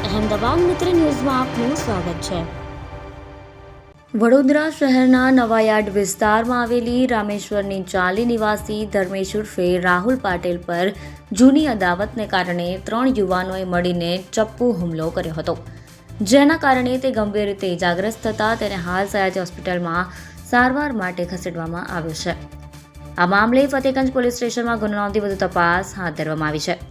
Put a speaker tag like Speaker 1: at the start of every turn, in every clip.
Speaker 1: અહેમદાબાદ મિત્ર ન્યૂઝમાં આપનું સ્વાગત છે। વડોદરા શહેરના નવાયાર્ડ વિસ્તારમાં આવેલી રામેશ્વરની ચાલી નિવાસી ધર્મેશ ઉર્ફે રાહુલ પાટીલ પર જૂની અદાવતને કારણે 3 યુવાનોએ મળીને ચપ્પુ હુમલો કર્યો હતો, જેના કારણે તે ગંભીર રીતે ઇજાગ્રસ્ત થતા તેને હાલ સયાજી હોસ્પિટલમાં સારવાર માટે ખસેડવામાં આવ્યો છે। આ મામલે ફતેગંજ પોલીસ સ્ટેશનમાં ગુનો નોંધી વધુ તપાસ હાથ ધરવામાં આવી છે।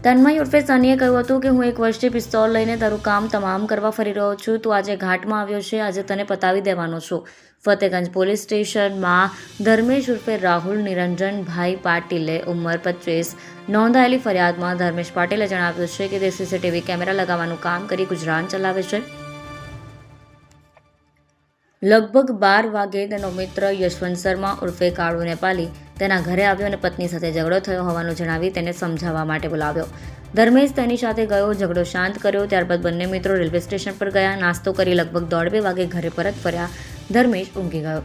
Speaker 1: તન્મય ઉર્ફે સનીએ કહ્યું હતું કે હું 1 વર્ષથી પિસ્તોલ લઈને તારું કામ તમામ કરવા ફરી રહ્યો છું। તું આજે ઘાટમાં આવ્યો છે, આજે તને પતાવી દેવાનો છું। ફતેગંજ પોલીસ સ્ટેશનમાં ધર્મેશ ઉર્ફે રાહુલ નિરંજનભાઈ પાટીલે ઉંમર 25 નોંધાયેલી ફરિયાદમાં ધર્મેશ પાટીલે જણાવ્યું છે કે તે સીસીટીવી કેમેરા લગાવવાનું કામ કરી ગુજરાન ચલાવે છે। લગભગ 12 વાગે તેનો મિત્ર યશવંત શર્મા ઉર્ફે કાળુ નેપાલી તેના ઘરે આવ્યો અને પત્ની સાથે ઝઘડો થયો હોવાનું જણાવી તેને સમજાવવા માટે બોલાવ્યો। ધર્મેશ તેની સાથે ગયો, ઝઘડો શાંત કર્યો। ત્યારબાદ બંને મિત્રો રેલવે સ્ટેશન પર ગયા, નાસ્તો કરી લગભગ 1:30 વાગે ઘરે પરત ફર્યા। ધર્મેશ ઊંઘી ગયો।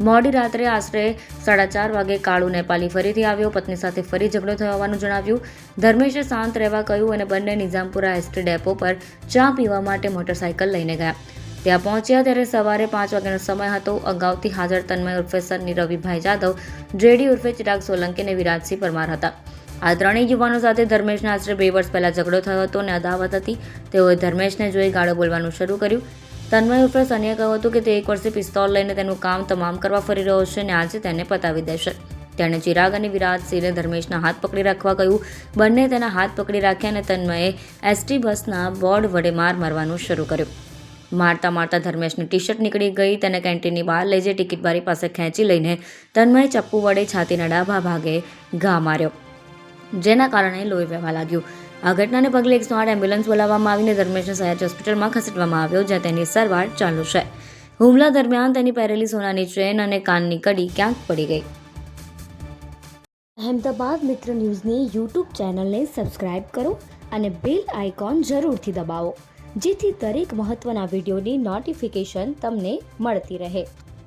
Speaker 1: મોડી રાત્રે આશરે 4:30 વાગે કાળુ નેપાલી ફરીથી આવ્યો, પત્ની સાથે ફરી ઝઘડો થયો હોવાનું જણાવ્યું। ધર્મેશે શાંત રહેવા કહ્યું અને બંને નિઝામપુરા એસટી ડેપો પર ચા પીવા માટે મોટરસાઇકલ લઈને ગયા। ત્યાં પહોંચ્યા ત્યારે સવારે 5 વાગ્યાનો સમય હતો। અગાઉથી હાજર તન્મય ઉર્ફે સન્ની, રવિભાઈ જાદવ, જેડી ઉર્ફે ચિરાગ સોલંકી અને વિરાજસિંહ પરમાર હતા। આ ત્રણેય યુવાનો સાથે ધર્મેશને આશરે 2 વર્ષ પહેલા ઝઘડો થયો હતો અને અદાવત હતી। તેઓએ ધર્મેશને જોઈ ગાળો બોલવાનું શરૂ કર્યું। તન્મય ઉર્ફે સનીએ કહ્યું હતું કે તે 1 વર્ષથી પિસ્તોલ લઈને તેનું કામ તમામ કરવા ફરી રહ્યો છે અને આજે તેને પતાવી દેશે। તેણે ચિરાગ અને વિરાજસિંહને ધર્મેશના હાથ પકડી રાખવા કહ્યું। બંને તેના હાથ પકડી રાખ્યા અને તન્મયે એસટી બસના બોર્ડ વડે મારવાનું શરૂ કર્યું। મારતા મારતા ધર્મેશની ટી-શર્ટ નીકળી ગઈ। તેને કેન્ટીનની બહાર લઈ જઈ ટિકિટ બારી પાસે ખેંચી લઈને તન્મયે ચપ્પુ વડે છાતીના ડાબા ભાગે ઘા માર્યો, જેના કારણે લોહી વહેવા લાગ્યું। આ ઘટનાને પગલે 108 એમ્બ્યુલન્સ બોલાવવામાં આવીને ધર્મેશને સયાજી હોસ્પિટલમાં ખસેડવામાં આવ્યો, જ્યાં તેની સારવાર ચાલુ છે। હુમલા દરમિયાન તેની પહેરેલી સોનાની ચેન અને કાનની કડી ક્યાંક પડી ગઈ। અહેમદાબાદ મિત્ર ન્યૂઝની યુટ્યુબ ચેનલને સબસ્ક્રાઇબ કરો અને બેલ આઇકોન જરૂરથી દબાવો, જેથી દરેક મહત્વના વિડીયોની નોટિફિકેશન તમને મળતી રહે।